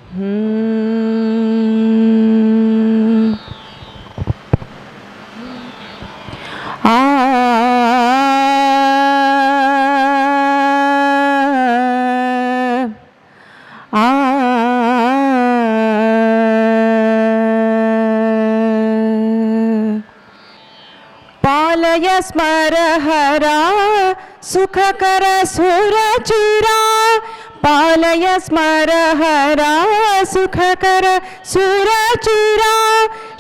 पालय स्मरहरा सुखकर सुरचिरा पालय स्मरहरा सुखकर सुरचिरा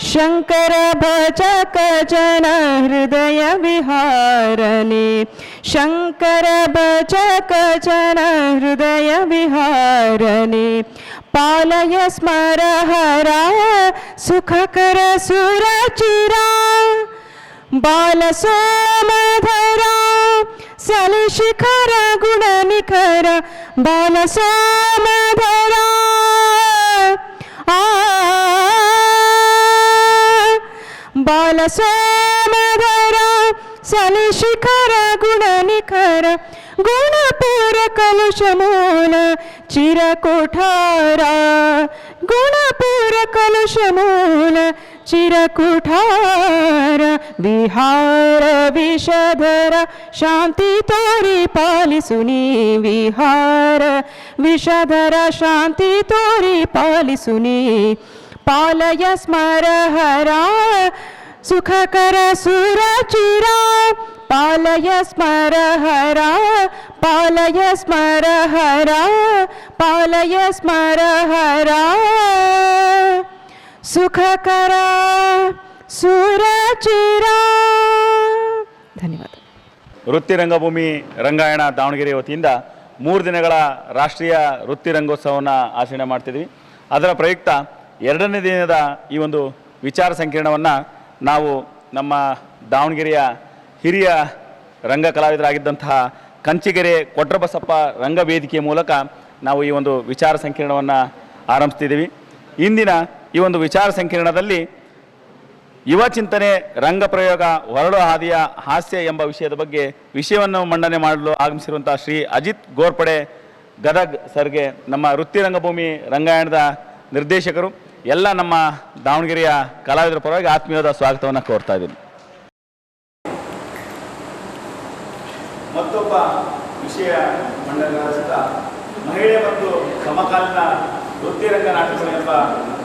शंकर भजक जन हृदय विहारने शंकर भजक जन हृदय विहारने पालय स्मरहरा सुखकर सुरचिरा बालसोमधरा सलिशिखर गुणनिखर बालसोमधरा बालसोमधरा सलिशिखर गुणनिखर गुणपूर कलुषमूल चिरकुठारा गुणपूर कलुषमूल चिरकुठार विहार विषधर शांति तोरी पालिसुनी विहार विषधर शांति तोरी पालिसुनी पालय स्मरहरा सुखकर सुरचिरा पालय स्मरहरा पालय स्मरहरा पालय स्मरहरा सुखकर सुरचिरा ಧನ್ಯವಾದ. ವೃತ್ತಿ ರಂಗಭೂಮಿ ರಂಗಾಯಣ ದಾವಣಗೆರೆ ವತಿಯಿಂದ 3 ದಿನಗಳ ರಾಷ್ಟ್ರೀಯ ವೃತ್ತಿ ರಂಗೋತ್ಸವವನ್ನು ಆಚರಣೆ ಮಾಡ್ತಿದ್ವಿ. ಅದರ ಪ್ರಯುಕ್ತ 2ನೇ ದಿನದ ಈ ಒಂದು ವಿಚಾರ ಸಂಕಿರಣವನ್ನು ನಾವು ನಮ್ಮ ದಾವಣಗೆರೆಯ ಹಿರಿಯ ರಂಗ ಕಲಾವಿದರಾಗಿದ್ದಂತಹ ಕಂಚಿಗೆರೆ ಕೊಟ್ರಬಸಪ್ಪ ರಂಗವೇದಿಕೆಯ ಮೂಲಕ ನಾವು ಈ ಒಂದು ವಿಚಾರ ಸಂಕಿರಣವನ್ನು ಆರಂಭಿಸ್ತಿದ್ದೀವಿ. ಇಂದಿನ ಈ ಒಂದು ವಿಚಾರ ಸಂಕಿರಣದಲ್ಲಿ ಯುವ ಚಿಂತನೆ ರಂಗ ಪ್ರಯೋಗ ಹೊರಡು ಹಾದಿಯ ಹಾಸ್ಯ ಎಂಬ ವಿಷಯದ ಬಗ್ಗೆ ವಿಷಯವನ್ನು ಮಂಡನೆ ಮಾಡಲು ಆಗಮಿಸಿರುವಂಥ ಶ್ರೀ ಅಜಿತ್ ಗೋರ್ಪಡೆ ಗದಗ್ ಸರ್ಗೆ ನಮ್ಮ ವೃತ್ತಿ ರಂಗಭೂಮಿ ರಂಗಾಯಣದ ನಿರ್ದೇಶಕರು ಎಲ್ಲ ನಮ್ಮ ದಾವಣಗೆರೆಯ ಕಲಾವಿದರ ಪರವಾಗಿ ಆತ್ಮೀಯವಾದ ಸ್ವಾಗತವನ್ನು ಕೋರ್ತಾ ಇದ್ದೀನಿ. ಮತ್ತೊಬ್ಬ ವಿಷಯ ಮಂಡನೆಯಾದ ಮಹಿಳೆ ಮತ್ತು ಸಮಕಾಲೀನ ವೃತ್ತಿರಂಗ ನಾಟಕಗಳು ಎಂಬ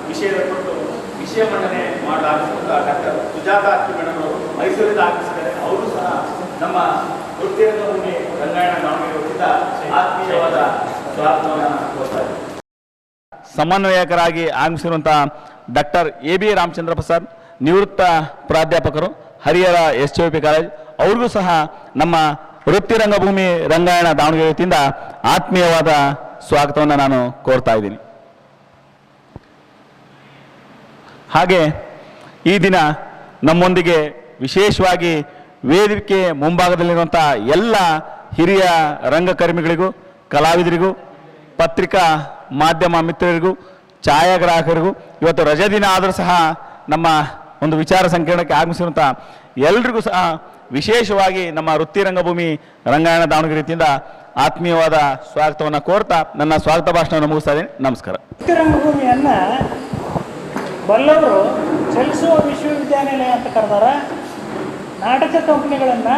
ವಿಷಯದ ಕುರಿತು ವಿಷಯ ಮಂಡನೆ ಮಾಡಲಾಗಿರುವಂಥ ಡಾಕ್ಟರ್ ಸುಜಾತಾ ಮೇಡಮ್ ಅವರು ಮೈಸೂರಿಂದ ಆಗಮಿಸಿದ್ದಾರೆ. ಅವರು ಸಹ ನಮ್ಮ ವೃತ್ತಿರಂಗಭೂಮಿ ರಂಗಾಯಣ ದಾವಣಗೆರೆ ವತಿಯಿಂದ ಆತ್ಮೀಯವಾದ ಸ್ವಾಗತವನ್ನು ಕೋರ್ತಾರೆ. ಸಮನ್ವಯಕರಾಗಿ ಆಗಮಿಸಿರುವಂಥ ಡಾಕ್ಟರ್ ಎ.ಬಿ. ರಾಮಚಂದ್ರ ಪ್ರಸಾದ್ ನಿವೃತ್ತ ಪ್ರಾಧ್ಯಾಪಕರು ಹರಿಹರ SJP ಕಾಲೇಜ್, ಅವ್ರಿಗೂ ಸಹ ನಮ್ಮ ವೃತ್ತಿ ರಂಗಭೂಮಿ ರಂಗಾಯಣ ದಾವಣಗೆರೆ ವತಿಯಿಂದ ಆತ್ಮೀಯವಾದ ಸ್ವಾಗತವನ್ನು ನಾನು ಕೋರ್ತಾ ಇದ್ದೀನಿ. ಹಾಗೆ ಈ ದಿನ ನಮ್ಮೊಂದಿಗೆ ವಿಶೇಷವಾಗಿ ವೇದಿಕೆ ಮುಂಭಾಗದಲ್ಲಿರುವಂಥ ಎಲ್ಲ ಹಿರಿಯ ರಂಗಕರ್ಮಿಗಳಿಗೂ ಕಲಾವಿದರಿಗೂ ಪತ್ರಿಕಾ ಮಾಧ್ಯಮ ಮಿತ್ರರಿಗೂ ಛಾಯಾಗ್ರಾಹಕರಿಗೂ ಇವತ್ತು ರಜೆ ದಿನ ಆದರೂ ಸಹ ನಮ್ಮ ಒಂದು ವಿಚಾರ ಸಂಕಿರಣಕ್ಕೆ ಆಗಮಿಸಿರುವಂಥ ಎಲ್ರಿಗೂ ಸಹ ವಿಶೇಷವಾಗಿ ನಮ್ಮ ವೃತ್ತಿ ರಂಗಭೂಮಿ ರಂಗಾಯಣ ದಾವಣಗೆರೆ ರೀತಿಯಿಂದ ಆತ್ಮೀಯವಾದ ಸ್ವಾಗತವನ್ನು ಕೋರ್ತಾ ನನ್ನ ಸ್ವಾಗತ ಭಾಷಣವನ್ನು ಮುಗಿಸ್ತಾ ಇದ್ದೀನಿ. ನಮಸ್ಕಾರ. ವೃತ್ತಿ ರಂಗಭೂಮಿಯನ್ನು ಬಲ್ಲವರು ಚಲಿಸುವ ವಿಶ್ವವಿದ್ಯಾನಿಲಯ ಅಂತ ಕರೆದಾರ. ನಾಟಕ ಕಂಪನಿಗಳನ್ನು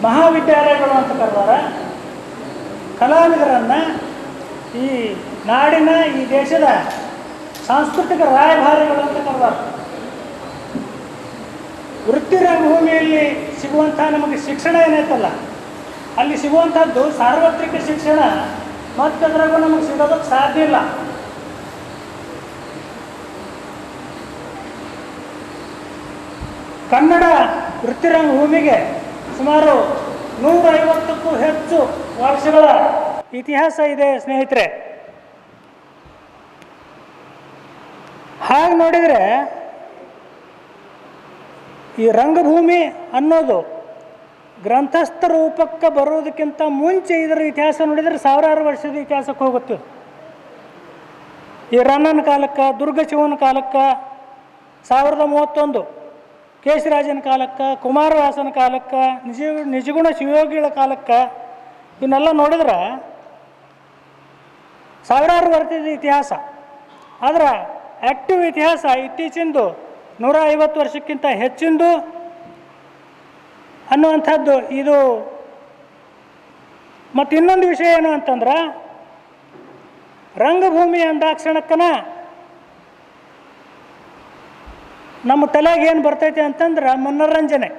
ಮಹಾವಿದ್ಯಾಲಯಗಳು ಅಂತ ಕರೆದಾರ. ಕಲಾವಿದರನ್ನು ಈ ನಾಡಿನ ಈ ದೇಶದ ಸಾಂಸ್ಕೃತಿಕ ರಾಯಭಾರಿಗಳು ಅಂತ ಕರೆದಾರ. ವೃತ್ತಿ ರಂಗಭೂಮಿಯಲ್ಲಿ ಸಿಗುವಂಥ ನಮಗೆ ಶಿಕ್ಷಣ ಏನೈತಲ್ಲ, ಅಲ್ಲಿ ಸಿಗುವಂಥದ್ದು ಸಾರ್ವತ್ರಿಕ ಶಿಕ್ಷಣ ಮತ್ತದ್ರಾಗೂ ನಮಗೆ ಸಿಗೋದಕ್ಕೆ ಸಾಧ್ಯ ಇಲ್ಲ. ಕನ್ನಡ ವೃತ್ತಿರಂಗಭೂಮಿಗೆ ಸುಮಾರು 150ಕ್ಕೂ ಹೆಚ್ಚು ವರ್ಷಗಳ ಇತಿಹಾಸ ಇದೆ ಸ್ನೇಹಿತರೆ. ಹಾಗೆ ನೋಡಿದರೆ ಈ ರಂಗಭೂಮಿ ಅನ್ನೋದು ಗ್ರಂಥಸ್ಥ ರೂಪಕ್ಕೆ ಬರೋದಕ್ಕಿಂತ ಮುಂಚೆ ಇದರ ಇತಿಹಾಸ ನೋಡಿದರೆ ಸಾವಿರಾರು ವರ್ಷದ ಇತಿಹಾಸಕ್ಕೆ ಹೋಗುತ್ತೆ. ಈ ರನ್ನನ ಕಾಲಕ್ಕೆ, ದುರ್ಗಶಿವನ ಕಾಲಕ್ಕೆ, 1031 ಕೇಶರಾಜನ ಕಾಲಕ್ಕೆ, ಕುಮಾರವ್ಯಾಸನ ಕಾಲಕ್ಕೆ, ನಿಜಗುಣ ಶಿವಯೋಗಿಗಳ ಕಾಲಕ್ಕೆ ಇವನ್ನೆಲ್ಲ ನೋಡಿದ್ರೆ ಸಾವಿರಾರು ವರ್ಷದ ಇತಿಹಾಸ. ಆದರೆ ಆ್ಯಕ್ಟಿವ್ ಇತಿಹಾಸ ಇತ್ತೀಚಿಂದು 150 ವರ್ಷಕ್ಕಿಂತ ಹೆಚ್ಚಿಂದು ಅನ್ನುವಂಥದ್ದು ಇದು. ಮತ್ತು ಇನ್ನೊಂದು ವಿಷಯ ಏನು ಅಂತಂದ್ರೆ, ರಂಗಭೂಮಿ ಅಂದಾಕ್ಷಣಕ್ಕನ ನಮ್ಮ ತಲೆಗೆ ಏನು ಬರ್ತೈತೆ ಅಂತಂದ್ರೆ ಮನೋರಂಜನೆ.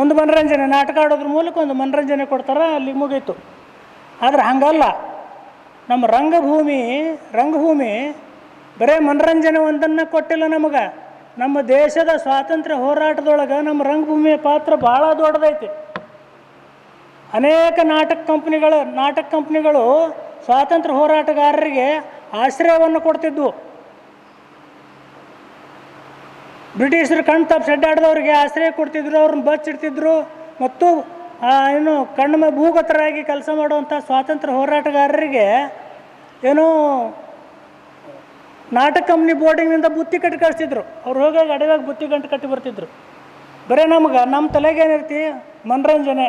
ಒಂದು ಮನೋರಂಜನೆ, ನಾಟಕ ಆಡೋದ್ರ ಮೂಲಕ ಒಂದು ಮನೋರಂಜನೆ ಕೊಡ್ತಾರೆ, ಅಲ್ಲಿ ಮುಗೀತು. ಆದರೆ ಹಂಗಲ್ಲ, ನಮ್ಮ ರಂಗಭೂಮಿ ಬರೀ ಮನೋರಂಜನೆ ಒಂದನ್ನು ಕೊಟ್ಟಿಲ್ಲ ನಮಗೆ. ನಮ್ಮ ದೇಶದ ಸ್ವಾತಂತ್ರ್ಯ ಹೋರಾಟದೊಳಗೆ ನಮ್ಮ ರಂಗಭೂಮಿಯ ಪಾತ್ರ ಭಾಳ ದೊಡ್ಡದೈತಿ. ಅನೇಕ ನಾಟಕ ಕಂಪ್ನಿಗಳು ಸ್ವಾತಂತ್ರ್ಯ ಹೋರಾಟಗಾರರಿಗೆ ಆಶ್ರಯವನ್ನು ಕೊಡ್ತಿದ್ವು. ಬ್ರಿಟಿಷರು ಕಣ್ಣು ತಪ್ಪಿಸಿ ಅಡ್ಡಾಡಿದವ್ರಿಗೆ ಆಶ್ರಯ ಕೊಡ್ತಿದ್ರು, ಅವ್ರನ್ನ ಬಚ್ಚಿಡ್ತಿದ್ರು. ಮತ್ತು ಏನು ಕಣ್ಣು ಭೂಗತರಾಗಿ ಕೆಲಸ ಮಾಡುವಂಥ ಸ್ವಾತಂತ್ರ್ಯ ಹೋರಾಟಗಾರರಿಗೆ ಏನೋ ನಾಟಕ ಕಂಪ್ನಿ ಬೋರ್ಡಿಂಗಿಂದ ಬುತ್ತಿ ಕಟ್ಟಿ ಕಳಿಸ್ತಿದ್ರು. ಅವ್ರು ಹೋಗಿ ಅಡವಾಗಿ ಬುತ್ತಿ ಗಂಟು ಕಟ್ಟಿ ಬರ್ತಿದ್ರು. ಬರೀ ನಮ್ಮ ತಲೆಗೇನಿರ್ತಿ ಮನೋರಂಜನೆ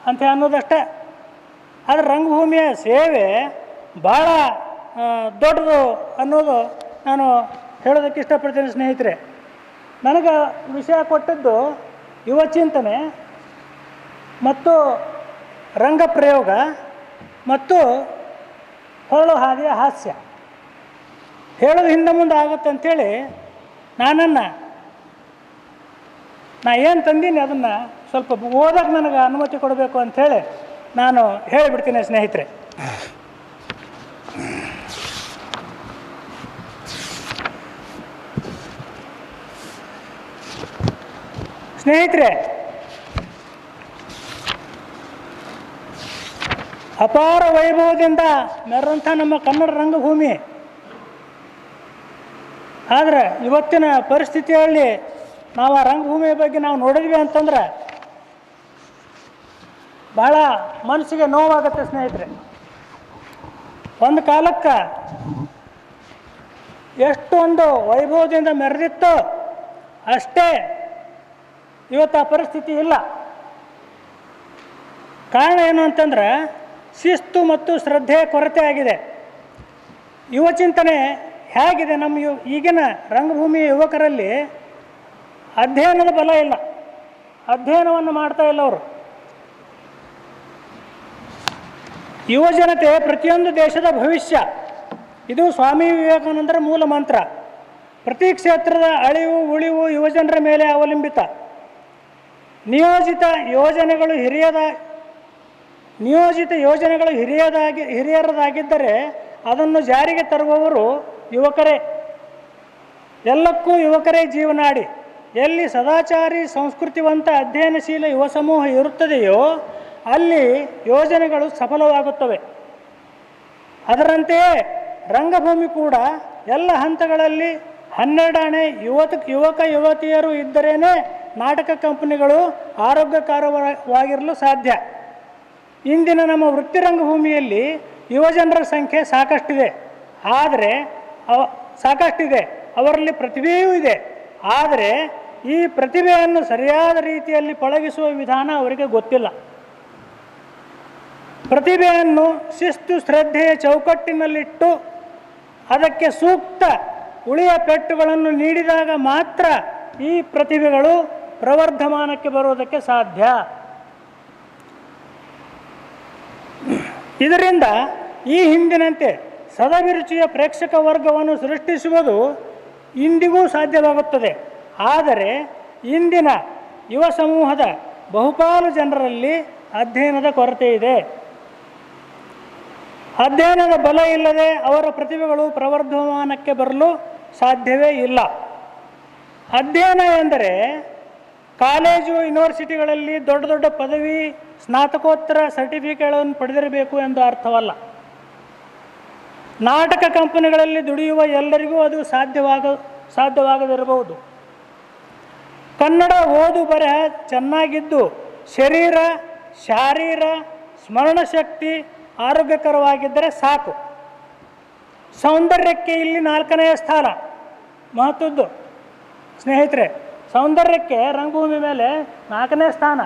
ಅಂತ ಅನ್ನೋದಷ್ಟೇ. ಆದರೆ ರಂಗಭೂಮಿಯ ಸೇವೆ ಭಾಳ ದೊಡ್ಡದು ಅನ್ನೋದು ನಾನು ಹೇಳೋದಕ್ಕೆ ಇಷ್ಟಪಡ್ತೀನಿ ಸ್ನೇಹಿತರೆ. ನನಗೆ ವಿಷಯ ಕೊಟ್ಟಿದ್ದು ಯುವ ಚಿಂತನೆ ಮತ್ತು ರಂಗ ಪ್ರಯೋಗ ಮತ್ತು ಹೊರಳು ಹಾದಿಯ ಹಾಸ್ಯ. ಹೇಳೋದು ಹಿಂದೆ ಮುಂದೆ ಆಗುತ್ತೆ ಅಂಥೇಳಿ ನಾ ಏನು ತಂದೀನಿ ಅದನ್ನು ಸ್ವಲ್ಪ ಓದೋಕ್ಕೆ ನನಗೆ ಅನುಮತಿ ಕೊಡಬೇಕು ಅಂಥೇಳಿ ನಾನು ಹೇಳಿಬಿಡ್ತೀನಿ ಸ್ನೇಹಿತರೆ. ಸ್ನೇಹಿತರೆ, ಅಪಾರ ವೈಭವದಿಂದ ಮೆರೆದಂಥ ನಮ್ಮ ಕನ್ನಡ ರಂಗಭೂಮಿ. ಆದರೆ ಇವತ್ತಿನ ಪರಿಸ್ಥಿತಿಯಲ್ಲಿ ನಾವು ಆ ರಂಗಭೂಮಿಯ ಬಗ್ಗೆ ನಾವು ನೋಡಿದ್ವಿ ಅಂತಂದ್ರೆ ಭಾಳ ಮನಸ್ಸಿಗೆ ನೋವಾಗುತ್ತೆ ಸ್ನೇಹಿತರೆ. ಒಂದು ಕಾಲಕ್ಕೆ ಎಷ್ಟೊಂದು ವೈಭವದಿಂದ ಮೆರೆದಿತ್ತು, ಅಷ್ಟೇ ಇವತ್ತು ಆ ಪರಿಸ್ಥಿತಿ ಇಲ್ಲ. ಕಾರಣ ಏನು ಅಂತಂದ್ರೆ ಶಿಸ್ತು ಮತ್ತು ಶ್ರದ್ಧೆಯ ಕೊರತೆ ಆಗಿದೆ. ಯುವ ಚಿಂತನೆ ಹೇಗಿದೆ, ನಮ್ಮ ಈಗಿನ ರಂಗಭೂಮಿಯ ಯುವಕರಲ್ಲಿ ಅಧ್ಯಯನದ ಬಲ ಇಲ್ಲ, ಅಧ್ಯಯನವನ್ನು ಮಾಡ್ತಾ ಇಲ್ಲ ಅವರು. ಯುವ ಜನತೆ ಪ್ರತಿಯೊಂದು ದೇಶದ ಭವಿಷ್ಯ, ಇದು ಸ್ವಾಮಿ ವಿವೇಕಾನಂದರ ಮೂಲ ಮಂತ್ರ. ಪ್ರತಿ ಕ್ಷೇತ್ರದ ಅಳಿವು ಉಳಿವು ಯುವಜನರ ಮೇಲೆ ಅವಲಂಬಿತ. ನಿಯೋಜಿತ ಯೋಜನೆಗಳು ಹಿರಿಯರದಾಗಿದ್ದರೆ ಅದನ್ನು ಜಾರಿಗೆ ತರುವವರು ಯುವಕರೇ. ಎಲ್ಲಕ್ಕೂ ಯುವಕರೇ ಜೀವನಾಡಿ. ಎಲ್ಲಿ ಸದಾಚಾರಿ ಸಂಸ್ಕೃತಿವಂತ ಅಧ್ಯಯನಶೀಲ ಯುವ ಸಮೂಹ ಇರುತ್ತದೆಯೋ ಅಲ್ಲಿ ಯೋಜನೆಗಳು ಸಫಲವಾಗುತ್ತವೆ. ಅದರಂತೆಯೇ ರಂಗಭೂಮಿ ಕೂಡ ಎಲ್ಲ ಹಂತಗಳಲ್ಲಿ 12 ಯುವಕ ಯುವತಿಯರು ಇದ್ದರೇ ನಾಟಕ ಕಂಪನಿಗಳು ಆರೋಗ್ಯಕರವಾಗಿರಲು ಸಾಧ್ಯ. ಇಂದಿನ ನಮ್ಮ ವೃತ್ತಿ ರಂಗಭೂಮಿಯಲ್ಲಿ ಯುವಜನರ ಸಂಖ್ಯೆ ಸಾಕಷ್ಟಿದೆ, ಅವರಲ್ಲಿ ಪ್ರತಿಭೆಯೂ ಇದೆ. ಆದರೆ ಈ ಪ್ರತಿಭೆಯನ್ನು ಸರಿಯಾದ ರೀತಿಯಲ್ಲಿ ಪಳಗಿಸುವ ವಿಧಾನ ಅವರಿಗೆ ಗೊತ್ತಿಲ್ಲ. ಪ್ರತಿಭೆಯನ್ನು ಶಿಸ್ತು ಶ್ರದ್ಧೆಯ ಚೌಕಟ್ಟಿನಲ್ಲಿಟ್ಟು ಅದಕ್ಕೆ ಸೂಕ್ತ ಉಳಿಯ ಪೆಟ್ಟುಗಳನ್ನು ನೀಡಿದಾಗ ಮಾತ್ರ ಈ ಪ್ರತಿಭೆಗಳು ಪ್ರವರ್ಧಮಾನಕ್ಕೆ ಬರುವುದಕ್ಕೆ ಸಾಧ್ಯ. ಇದರಿಂದ ಈ ಹಿಂದಿನಂತೆ ಸದಭಿರುಚಿಯ ಪ್ರೇಕ್ಷಕ ವರ್ಗವನ್ನು ಸೃಷ್ಟಿಸುವುದು ಇಂದಿಗೂ ಸಾಧ್ಯವಾಗುತ್ತದೆ. ಆದರೆ ಇಂದಿನ ಯುವ ಸಮೂಹದ ಬಹುಪಾಲು ಜನರಲ್ಲಿ ಅಧ್ಯಯನದ ಕೊರತೆ ಇದೆ. ಅಧ್ಯಯನದ ಬಲ ಇಲ್ಲದೆ ಅವರ ಪ್ರತಿಭೆಗಳು ಪ್ರವರ್ಧಮಾನಕ್ಕೆ ಬರಲು ಸಾಧ್ಯವೇ ಇಲ್ಲ. ಅಧ್ಯಯನ ಎಂದರೆ ಕಾಲೇಜು ಯೂನಿವರ್ಸಿಟಿಗಳಲ್ಲಿ ದೊಡ್ಡ ದೊಡ್ಡ ಪದವಿ ಸ್ನಾತಕೋತ್ತರ ಸರ್ಟಿಫಿಕೇಟ್ಗಳನ್ನು ಪಡೆದಿರಬೇಕು ಎಂದು ಅರ್ಥವಲ್ಲ. ನಾಟಕ ಕಂಪನಿಗಳಲ್ಲಿ ದುಡಿಯುವ ಎಲ್ಲರಿಗೂ ಅದು ಸಾಧ್ಯವಾಗದಿರಬಹುದು. ಕನ್ನಡ ಓದು ಬರಹ ಚೆನ್ನಾಗಿದ್ದು ಶಾರೀರ ಸ್ಮರಣಶಕ್ತಿ ಆರೋಗ್ಯಕರವಾಗಿದ್ದರೆ ಸಾಕು. ಸೌಂದರ್ಯಕ್ಕೆ ಇಲ್ಲಿ 4ನೇ ಸ್ಥಾನ ಮಹತ್ವದ್ದು ಸ್ನೇಹಿತರೆ. ಸೌಂದರ್ಯಕ್ಕೆ ರಂಗಭೂಮಿ ಮೇಲೆ 4ನೇ ಸ್ಥಾನ.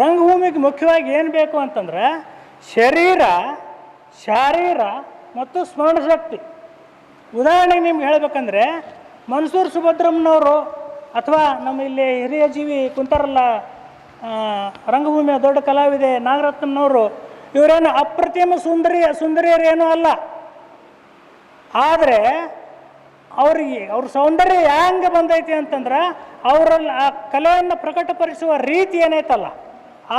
ರಂಗಭೂಮಿಗೆ ಮುಖ್ಯವಾಗಿ ಏನು ಬೇಕು ಅಂತಂದ್ರೆ ಶರೀರ ಶಾರೀರ ಮತ್ತು ಸ್ಮರಣಶಕ್ತಿ. ಉದಾಹರಣೆಗೆ ನಿಮ್ಗೆ ಹೇಳಬೇಕಂದ್ರೆ ಮನ್ಸೂರ್ ಸುಭದ್ರಮ್ಮನವರು ಅಥವಾ ನಮ್ಮ ಇಲ್ಲಿ ಹಿರಿಯ ಜೀವಿ ಕುಂತಾರಲ್ಲ, ರಂಗಭೂಮಿಯ ದೊಡ್ಡ ಕಲಾವಿದೆ ನಾಗರತ್ನವರು, ಇವರೇನು ಅಪ್ರತಿಮ ಸುಂದರಿಯರೇನೂ ಅಲ್ಲ. ಆದರೆ ಅವ್ರ ಸೌಂದರ್ಯ ಹ್ಯಾಂಗೆ ಬಂದೈತಿ ಅಂತಂದ್ರೆ ಅವರಲ್ಲಿ ಆ ಕಲೆಯನ್ನು ಪ್ರಕಟಪಡಿಸುವ ರೀತಿ ಏನೈತಲ್ಲ,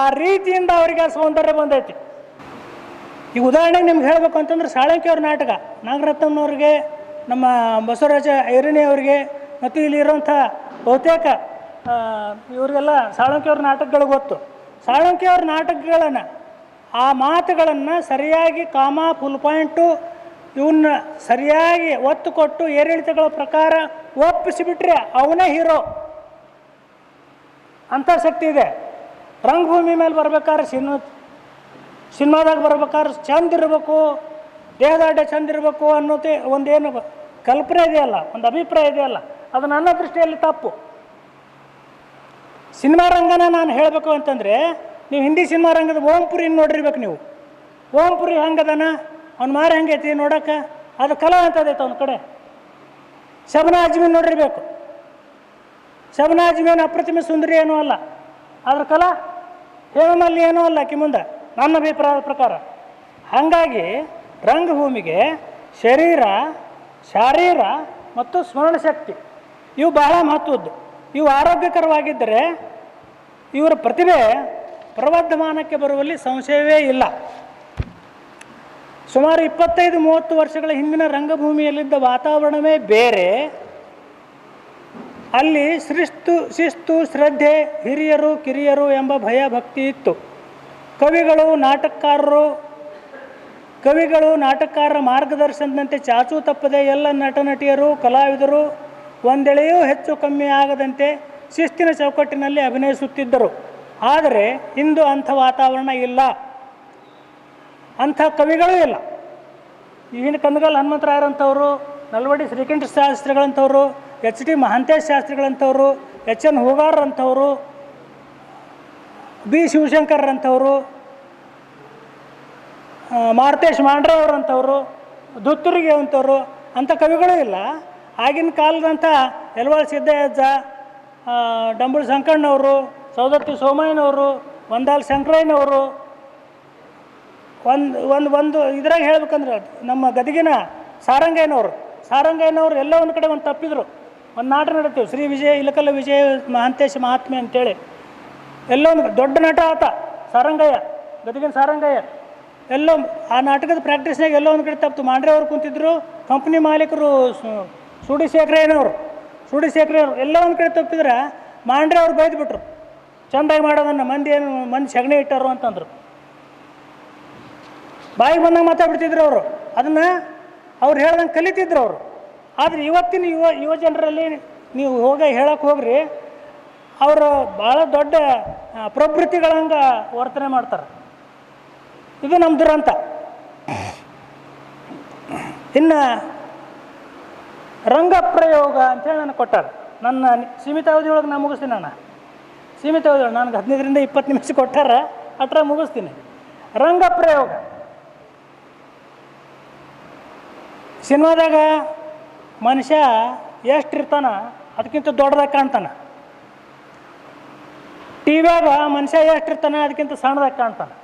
ಆ ರೀತಿಯಿಂದ ಅವರಿಗೆ ಆ ಸೌಂದರ್ಯ ಬಂದೈತಿ. ಈಗ ಉದಾಹರಣೆಗೆ ನಿಮ್ಗೆ ಹೇಳಬೇಕು ಅಂತಂದ್ರೆ ಸಾಳಂಕಿಯವ್ರ ನಾಟಕ, ನಾಗರತ್ನವ್ರಿಗೆ, ನಮ್ಮ ಬಸವರಾಜ ಐರಣಿ ಅವರಿಗೆ ಮತ್ತು ಇಲ್ಲಿರುವಂಥ ಬಹುತೇಕ ಇವರಿಗೆಲ್ಲ ಸಾಳಂಕಿಯವ್ರ ನಾಟಕಗಳು ಗೊತ್ತು. ಸಾಳಂಕಿಯವ್ರ ನಾಟಕಗಳನ್ನು, ಆ ಮಾತುಗಳನ್ನು ಸರಿಯಾಗಿ ಕಾಮ, ಫುಲ್ ಪಾಯಿಂಟು ಇವನ್ನ ಸರಿಯಾಗಿ ಒತ್ತು ಕೊಟ್ಟು ಏರಿಳಿತಗಳ ಪ್ರಕಾರ ಒಪ್ಪಿಸಿಬಿಟ್ರೆ ಅವನೇ ಹೀರೋ. ಅಂಥ ಶಕ್ತಿ ಇದೆ. ರಂಗಭೂಮಿ ಮೇಲೆ ಬರ್ಬೇಕಾದ್ರೆ ಸಿನಿಮಾದಾಗ ಬರ್ಬೇಕಾದ್ರೆ ಚಂದ ಇರಬೇಕು, ದೇಹದಾಢ್ಯ ಚಂದ ಇರಬೇಕು ಅನ್ನೋದೇ ಒಂದೇನು ಕಲ್ಪನೆ ಇದೆಯಲ್ಲ, ಒಂದು ಅಭಿಪ್ರಾಯ ಇದೆಯಲ್ಲ, ಅದು ನನ್ನ ದೃಷ್ಟಿಯಲ್ಲಿ ತಪ್ಪು. ಸಿನಿಮಾ ರಂಗನ ನಾನು ಹೇಳಬೇಕು ಅಂತಂದರೆ, ನೀವು ಹಿಂದಿ ಸಿನಿಮಾ ರಂಗದ ಓಂಪುರಿ ನೋಡಿರ್ಬೇಕು. ನೀವು ಓಂಪುರಿ ಹೆಂಗದನ, ಅವ್ನ ಮಾರ ಹೆಂಗೈತಿ ನೋಡೋಕೆ, ಅದು ಕಲಾ ಅಂತದೈತೆ ಅವನ ಕಡೆ. ಶಬನಾ ಅಜ್ಮೀನ್ ನೋಡಿರ್ಬೇಕು. ಶಬನಾ ಅಜ್ಮೀನ್ ಅಪ್ರತಿಮ ಸುಂದರಿ ಏನೂ ಅಲ್ಲ, ಅದ್ರ ಕಲಾ ಹೇಮಮಲ್ಲಿ ಏನೂ ಅಲ್ಲ ಆಕಿ ಮುಂದೆ, ನನ್ನ ಅಭಿಪ್ರಾಯದ ಪ್ರಕಾರ. ಹಾಗಾಗಿ ರಂಗಭೂಮಿಗೆ ಶಾರೀರ ಮತ್ತು ಸ್ಮರಣಶಕ್ತಿ ಇವು ಬಹಳ ಮಹತ್ವದ್ದು. ಇವು ಆರೋಗ್ಯಕರವಾಗಿದ್ದರೆ ಇವರ ಪ್ರತಿಭೆ ಪ್ರವರ್ಧಮಾನಕ್ಕೆ ಬರುವಲ್ಲಿ ಸಂಶಯವೇ ಇಲ್ಲ. ಸುಮಾರು 25-30 ವರ್ಷಗಳ ಹಿಂದಿನ ರಂಗಭೂಮಿಯಲ್ಲಿದ್ದ ವಾತಾವರಣವೇ ಬೇರೆ. ಅಲ್ಲಿ ಶಿಸ್ತು, ಶ್ರದ್ಧೆ, ಹಿರಿಯರು ಕಿರಿಯರು ಎಂಬ ಭಯ ಭಕ್ತಿ ಇತ್ತು. ಕವಿಗಳು ನಾಟಕಕಾರರ ಮಾರ್ಗದರ್ಶನದಂತೆ ಚಾಚೂ ತಪ್ಪದೆ ಎಲ್ಲ ನಟನಟಿಯರು, ಕಲಾವಿದರು ಒಂದೆಳೆಯೂ ಹೆಚ್ಚು ಕಮ್ಮಿ ಆಗದಂತೆ ಶಿಸ್ತಿನ ಚೌಕಟ್ಟಿನಲ್ಲಿ ಅಭಿನಯಿಸುತ್ತಿದ್ದರು. ಆದರೆ ಇಂದು ಅಂಥ ವಾತಾವರಣ ಇಲ್ಲ, ಅಂಥ ಕವಿಗಳೂ ಇಲ್ಲ. ಈಗಿನ ಕನಗಲ್ ಹನುಮಂತರಾಯರಂಥವರು, ನಲ್ವಡಿ ಶ್ರೀಕಂಠ ಶಾಸ್ತ್ರಿಗಳಂಥವ್ರು, HD Mahantesh ಶಾಸ್ತ್ರಿಗಳಂಥವ್ರು, HN ಹೂಗಾರರಂಥವರು, B ಶಿವಶಂಕರ್ರಂಥವರು, Maruthesh Mandre ಅವರಂಥವರು, ದುತ್ತುರಿಗೆ ಅಂಥವ್ರು, ಅಂಥ ಕವಿಗಳೂ ಇಲ್ಲ. ಆಗಿನ ಕಾಲದಂಥ ಯಲವಾಳ್ ಸಿದ್ದಯ್ಯಜ್ಜ, ಡಂಬುಳ ಸಂಕಣ್ಣವರು, ಸೌದತ್ತಿ ಸೋಮಯ್ಯನವರು, ವಂದಾಲ್ ಶಂಕರಯ್ಯನವರು, ಒಂದು ಇದ್ರಾಗ ಹೇಳ್ಬೇಕಂದ್ರೆ ನಮ್ಮ ಗದಗಿನ ಸಾರಂಗಯ್ಯನವರು ಎಲ್ಲ ಒಂದು ಕಡೆ ಒಂದು ತಪ್ಪಿದ್ರು. ಒಂದು ನಾಟಕ ನಡೀತೀವಿ, ಶ್ರೀ ಇಲಕಲ್ಲ ವಿಜಯ ಮಹಾಂತೇಶ ಮಹಾತ್ಮೆ ಅಂತೇಳಿ. ಎಲ್ಲೋ ಒಂದು ದೊಡ್ಡ ನಟ ಆತ ಸಾರಂಗಯ್ಯ, ಗದಗಿನ ಸಾರಂಗಯ್ಯ. ಎಲ್ಲೋ ಆ ನಾಟಕದ ಪ್ರಾಕ್ಟೀಸ್ನಾಗ ಎಲ್ಲೋ ಒಂದು ಕಡೆ ತಪ್ಪಿತು. ಮಾಂಡ್ರೆ ಅವ್ರು ಕುಂತಿದ್ರು, ಕಂಪ್ನಿ ಮಾಲೀಕರು ಸೂಡಿಶೇಖರಯ್ಯನವರು ಎಲ್ಲ ಒಂದು ಕಡೆ ತಪ್ಪಿದ್ರೆ ಮಾಂಡ್ರೆ ಅವ್ರು ಬೈದ್ಬಿಟ್ರು, ಚೆಂದಾಗಿ ಮಾಡೋದನ್ನು ಮಂದಿ ಸಗಣಿ ಇಟ್ಟಾರು ಅಂತಂದರು. ಬಾಯಿಗೆ ಬಂದಾಗ ಮಾತಾಡ್ಬಿಡ್ತಿದ್ರು ಅವರು. ಅದನ್ನು ಅವ್ರು ಹೇಳ್ದಂಗೆ ಕಲಿತಿದ್ರು ಅವರು. ಆದರೆ ಇವತ್ತಿನ ಯುವ ಜನರಲ್ಲಿ ನೀವು ಹೇಳಕ್ಕೆ ಹೋಗ್ರಿ, ಅವರು ಭಾಳ ದೊಡ್ಡ ಪ್ರವೃತ್ತಿಗಳಂಗೆ ವರ್ತನೆ ಮಾಡ್ತಾರೆ. ಇದು ನಮ್ಮ ದುರಂತ. ಇನ್ನು ರಂಗಪ್ರಯೋಗ ಅಂತೇಳಿ ನನಗೆ ಕೊಟ್ಟಾರೆ. ನನ್ನ ಸೀಮಿತ ಅವಧಿಯೊಳಗೆ ನಾನು ಮುಗಿಸ್ತೀನಿ. ಸೀಮಿತ ಅವಧಿಯೊಳಗೆ ನನಗೆ 15-20 ನಿಮಿಷ ಕೊಟ್ಟಾರ, ಅಟ್ರ ಮುಗಿಸ್ತೀನಿ. ರಂಗಪ್ರಯೋಗ ಸಿನಿಮಾದಾಗ ಮನುಷ್ಯ ಎಷ್ಟಿರ್ತಾನ ಅದಕ್ಕಿಂತ ದೊಡ್ಡದಾಗಿ ಕಾಣ್ತಾನೆ. ಟಿವ್ಯಾಗ ಮನುಷ್ಯ ಎಷ್ಟಿರ್ತಾನೆ ಅದಕ್ಕಿಂತ ಸಣ್ಣದಾಗಿ ಕಾಣ್ತಾನೆ.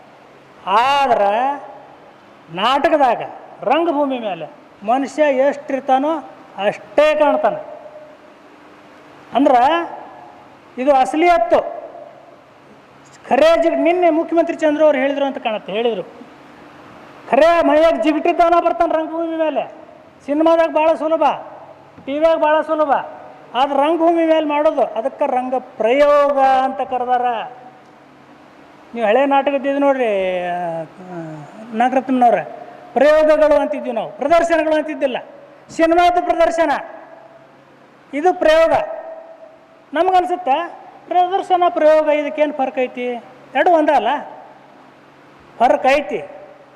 ಆದ್ರೆ ನಾಟಕದಾಗ, ರಂಗಭೂಮಿ ಮೇಲೆ ಮನುಷ್ಯ ಎಷ್ಟಿರ್ತಾನೋ ಅಷ್ಟೇ ಕಾಣ್ತಾನೆ. ಅಂದ್ರೆ ಇದು ಅಸಲಿಯತ್ತು. ಖರೇ ನಿನ್ನೆ ಮುಖ್ಯಮಂತ್ರಿ ಚಂದ್ರ ಅವ್ರು ಹೇಳಿದ್ರು ಅಂತ ಕಾಣುತ್ತೆ. ಹೇಳಿದರು ಖರೇ ಮೈಯಾಗ ಜಿಗಿಟಿದ್ದವನ ಬರ್ತಾನೆ ರಂಗಭೂಮಿ ಮೇಲೆ. ಸಿನಿಮಾದಾಗ ಭಾಳ ಸುಲಭ, ಟಿವ್ಯಾಗ ಭಾಳ ಸುಲಭ. ಆದ್ರೆ ರಂಗಭೂಮಿ ಮೇಲೆ ಮಾಡೋದು ಅದಕ್ಕೆ ರಂಗ ಪ್ರಯೋಗ ಅಂತ ಕರೆದಾರ. ನೀವು ಹಳೆ ನಾಟಕದ್ದು ನೋಡ್ರಿ, ನಾಗರತ್ನವ್ರ ಪ್ರಯೋಗಗಳು ಅಂತಿದ್ವಿ ನಾವು, ಪ್ರದರ್ಶನಗಳು ಅಂತಿದ್ದಿಲ್ಲ. ಸಿನಿಮಾದ ಪ್ರದರ್ಶನ, ಇದು ಪ್ರಯೋಗ. ನಮಗನ್ಸುತ್ತೆ ಪ್ರದರ್ಶನ ಪ್ರಯೋಗ ಇದಕ್ಕೇನು ಫರ್ಕ್ ಐತಿ? ಎರಡು ಒಂದಲ್ಲ, ಫರ್ಕ್ ಐತಿ.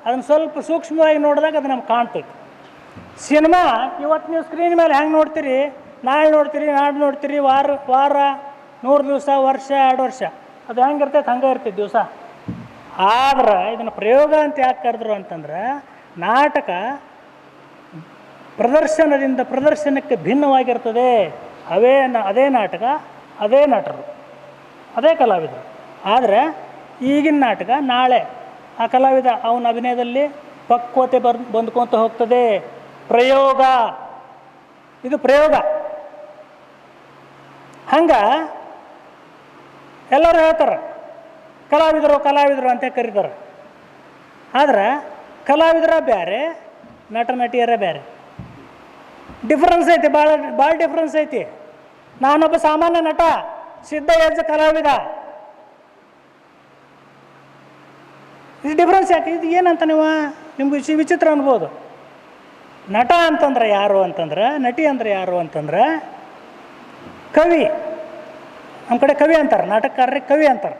ಅದನ್ನು ಸ್ವಲ್ಪ ಸೂಕ್ಷ್ಮವಾಗಿ ನೋಡಿದಾಗ ಅದು ನಮ್ಗೆ ಕಾಣ್ತೈತಿ. ಸಿನಿಮಾ ಇವತ್ತು ನೀವು ಸ್ಕ್ರೀನ್ ಮೇಲೆ ಹೆಂಗೆ ನೋಡ್ತೀರಿ, ನಾಳೆ ನೋಡ್ತೀರಿ, ನಾಡು ನೋಡ್ತೀರಿ, ವಾರ 100 ದಿವಸ, ವರ್ಷ, 2 ವರ್ಷ, ಅದು ಹೆಂಗಿರ್ತೈತೆ ಹಂಗೆ ಇರ್ತೈತೆ ದಿವಸ. ಆದ್ರೆ ಇದನ್ನು ಪ್ರಯೋಗ ಅಂತ ಯಾಕೆ ಕರೆದ್ರು ಅಂತಂದ್ರೆ, ನಾಟಕ ಪ್ರದರ್ಶನದಿಂದ ಪ್ರದರ್ಶನಕ್ಕೆ ಭಿನ್ನವಾಗಿರ್ತದೆ. ಅದೇ ನಾಟಕ, ಅದೇ ನಟರು, ಅದೇ ಕಲಾವಿದರು. ಆದರೆ ಈಗಿನ ನಾಟಕ ನಾಳೆ ಆ ಕಲಾವಿದ ಅವನ ಅಭಿನಯದಲ್ಲಿ ಪಕ್ವತೆ ಬಂದ್ಕೊತ ಹೋಗ್ತದೆ. ಪ್ರಯೋಗ, ಇದು ಪ್ರಯೋಗ. ಹಂಗೆ ಎಲ್ಲರೂ ಹೇಳ್ತಾರೆ ಕಲಾವಿದರು ಅಂತ ಕರೀತಾರೆ. ಆದ್ರೆ ಕಲಾವಿದರ ಬೇರೆ, ನಟ ನಟಿಯರ ಬೇರೆ. ಡಿಫ್ರೆನ್ಸ್ ಐತಿ, ಭಾಳ ಡಿಫ್ರೆನ್ಸ್ ಐತಿ. ನಾನೊಬ್ಬ ಸಾಮಾನ್ಯ ನಟ, ಸಿದ್ಧ ಯಜ್ಜ ಕಲಾವಿದ. ಇದು ಡಿಫ್ರೆನ್ಸ್ ಯಾಕೆ? ಇದು ಏನಂತ ನಿಮ್ಗೆ ವಿಚಿತ್ರ ಅನ್ಬೋದು. ನಟ ಅಂತಂದ್ರೆ ಯಾರು ಅಂತಂದ್ರೆ, ನಟಿ ಅಂದ್ರೆ ಯಾರು ಅಂತಂದ್ರೆ ಕವಿ. ನಮ್ಮ ಕಡೆ ಕವಿ ಅಂತಾರೆ, ನಾಟಕಕಾರರಿಗೆ ಕವಿ ಅಂತಾರೆ.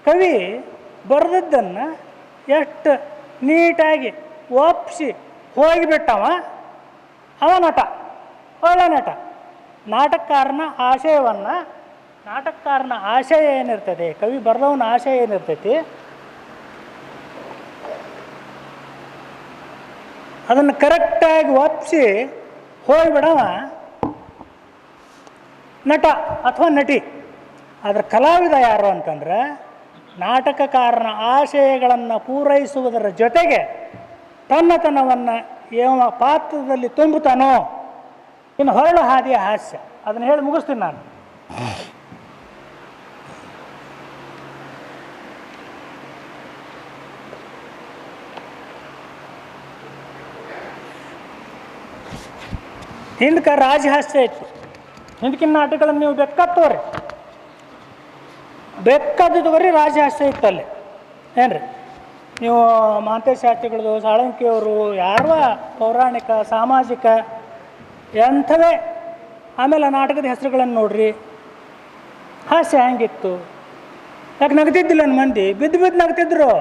ಕವಿ ಬರೆದದ್ದನ್ನು ಎಷ್ಟು ನೀಟಾಗಿ ಒಪ್ಪಿಸಿ ಹೋಗಿಬಿಟ್ಟವ, ಅವ ನಟ, ಒಳ್ಳೆ ನಟ. ನಾಟಕಕಾರನ ಆಶಯ ಏನಿರ್ತದೆ, ಕವಿ ಬರೆದವನ ಆಶಯ ಏನಿರ್ತೈತಿ, ಅದನ್ನು ಕರೆಕ್ಟಾಗಿ ಒಪ್ಪಿಸಿ ಹೋಗಿಬಿಡವ ನಟ ಅಥವಾ ನಟಿ. ಆದರೆ ಕಲಾವಿದ ಯಾರು ಅಂತಂದ್ರೆ, ನಾಟಕಕಾರನ ಆಶಯಗಳನ್ನು ಪೂರೈಸುವುದರ ಜೊತೆಗೆ ತನ್ನತನವನ್ನು ಯಾವ ಪಾತ್ರದಲ್ಲಿ ತುಂಬುತ್ತಾನೋ. ಇನ್ನು ಹೊರಳು ಹಾದಿಯ ಹಾಸ್ಯ, ಅದನ್ನು ಹೇಳಿ ಮುಗಿಸ್ತೀನಿ ನಾನು. ಹಿಂದಕ್ಕೆ ರಾಜಹಾಸ್ಯ ಇತ್ತು. ಹಿಂದಕ್ಕಿನ ನಾಟಕಗಳನ್ನು ನೀವು ಬೇಕಾಗ್ತವ್ರಿ, ಬೇಕಾದವರಿ ರಾಜಹಾಸ್ಯ ಇತ್ತಲ್ಲಿ. ಏನ್ರಿ ನೀವು ಮಹಾಂತೇಶ ಶಾಸ್ತ್ರಿಗಳದು, ಸಾಳಂಕಿಯವರು, ಯಾರುವ ಪೌರಾಣಿಕ, ಸಾಮಾಜಿಕ ಎಂಥವೇ. ಆಮೇಲೆ ನಾಟಕದ ಹೆಸರುಗಳನ್ನು ನೋಡ್ರಿ, ಹಾಸ್ಯ ಹೆಂಗಿತ್ತು. ಯಾಕೆ ನಗ್ತಿದ್ದಿಲ್ಲ ನನ್ನ ಮಂದಿ? ಬಿದ್ದು ನಗ್ತಿದ್ರು.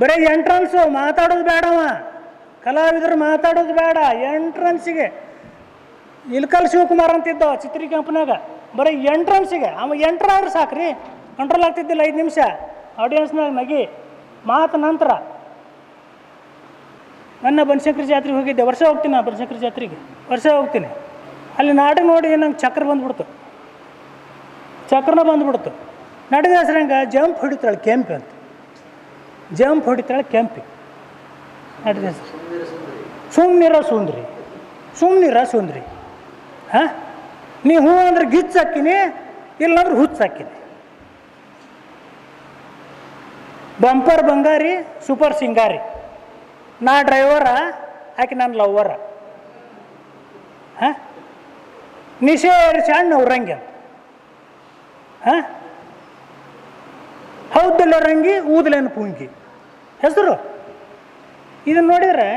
ಬರೀ ಎಂಟ್ರನ್ಸು, ಮಾತಾಡೋದು ಬೇಡವ. ಕಲಾವಿದರು ಮಾತಾಡೋದು ಬೇಡ. ಎಂಟ್ರನ್ಸಿಗೆ ಇಲ್ಕಲ್ ಶಿವಕುಮಾರ್ ಅಂತಿದ್ದವ ಚಿತ್ರಿ ಕಂಪ್ನಾಗ, ಬರೀ ಎಂಟ್ರನ್ಸಿಗೆ ಅವ ಎಂಟ್ರಾದ್ರೆ ಸಾಕ್ರಿ, ಕಂಟ್ರೋಲ್ ಆಗ್ತಿದ್ದಿಲ್ಲ. 5 ನಿಮಿಷ ಆಡಿಯನ್ಸ್ನಾಗ ನಗಿ, ಮಾತು ನಂತರ. ನನ್ನ ಬನಶಂಕರಿ ಜಾತ್ರೆಗೆ ಹೋಗಿದ್ದೆ, ವರ್ಷ ಹೋಗ್ತೀನಿ. ನಾನು ಬನಶಂಕರಿ ಜಾತ್ರೆಗೆ ವರ್ಷ ಹೋಗ್ತೀನಿ. ಅಲ್ಲಿ ನಾಟಕ ನೋಡಿ ನಂಗೆ ಚಕ್ರ ಬಂದ್ಬಿಡ್ತು, ಚಕ್ರನ ಬಂದ್ಬಿಡ್ತು. ನಾಟಕದ ಹೆಸರಂಗೆ ಜಂಪ್ ಹೊಡಿತಾಳೆ ಕೆಂಪಿ ಅಂತ, ಜಂಪ್ ಹೊಡಿತಾಳೆ ಕೆಂಪಿ. ನಾಟಕದ ಹೆಸರು ಸುಮ್ನಿರ ಸುಂದ್ರಿ. ಹಾಂ, ನೀ ಹೂ ಅಂದ್ರೆ ಗಿಚ್ಚು ಹಾಕಿನಿ, ಇಲ್ಲಾಂದ್ರೆ ಹುಚ್ಚು ಹಾಕಿನಿ. ಬಂಪರ್ ಬಂಗಾರಿ, ಸೂಪರ್ ಸಿಂಗಾರಿ. ನಾ ಡ್ರೈವರ, ಆಕೆ ನಾನು ಲವ್ವರ. ಹಾಂ, ನಿಶೇರ್ ಚಾಣ್ ನವ್ರಂಗಿ ಅಂತ. ಹಾಂ, ಹೌದಲ್ಲ ರಂಗಿ, ಊದಲೇನು ಪುಂಗಿ ಹೆಸರು. ಇದನ್ನು ನೋಡಿದರೆ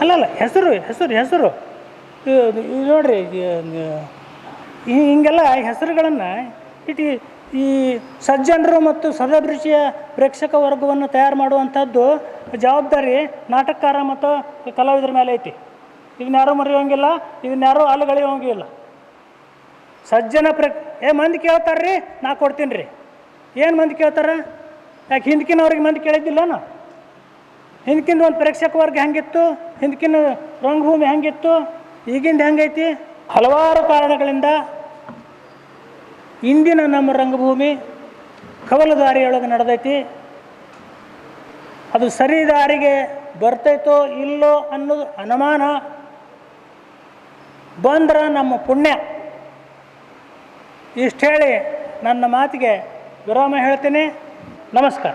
ಅಲ್ಲಲ್ಲ, ಹೆಸರು ಇದು ನೋಡ್ರಿ. ಹಿಂಗೆಲ್ಲ ಹೆಸರುಗಳನ್ನು ಇಟ್ಟು ಈ ಸಜ್ಜನರು ಮತ್ತು ಸದಭಿರುಚಿಯ ಪ್ರೇಕ್ಷಕ ವರ್ಗವನ್ನು ತಯಾರು ಮಾಡುವಂಥದ್ದು ಜವಾಬ್ದಾರಿ ನಾಟಕಕಾರ ಮತ್ತು ಕಲಾವಿದರ ಮೇಲೆ ಐತಿ. ಇದನ್ನ ಮರೆಯೋಂಗಿಲ್ಲ, ಇದನ್ನ ಅಲುಗಳೆಯೋಂಗಿಲ್ಲ. ಸಜ್ಜನ ಮಂದಿ ಕೇಳ್ತಾರ್ರಿ, ನಾ ಕೊಡ್ತೀನಿ ರೀ. ಏನು ಮಂದಿ ಕೇಳ್ತಾರೆ? ಯಾಕೆ ಹಿಂದಕಿನವ್ರಿಗೆ ಮಂದಿ ಕೇಳಿದ್ದಿಲ್ಲನ? ಹಿಂದಕಿಂದ ಒಂದು ಪ್ರೇಕ್ಷಕ ವರ್ಗ ಹೆಂಗಿತ್ತು, ಹಿಂದಕಿನ ರಂಗಭೂಮಿ ಹೆಂಗಿತ್ತು, ಈಗಿಂದ ಹೆಂಗೈತಿ? ಹಲವಾರು ಕಾರಣಗಳಿಂದ ಇಂದಿನ ನಮ್ಮ ರಂಗಭೂಮಿ ಕವಲುದಾರಿಯೊಳಗೆ ನಡೆದೈತಿ. ಅದು ಸರಿ ದಾರಿಗೆ ಬರ್ತೈತೋ ಇಲ್ಲೋ ಅನ್ನೋದು ಅನುಮಾನ. ಬಂದ್ರೆ ನಮ್ಮ ಪುಣ್ಯ. ಇಷ್ಟು ಹೇಳಿ ನನ್ನ ಮಾತಿಗೆ ವಿರಾಮ ಹೇಳ್ತೀನಿ. ನಮಸ್ಕಾರ.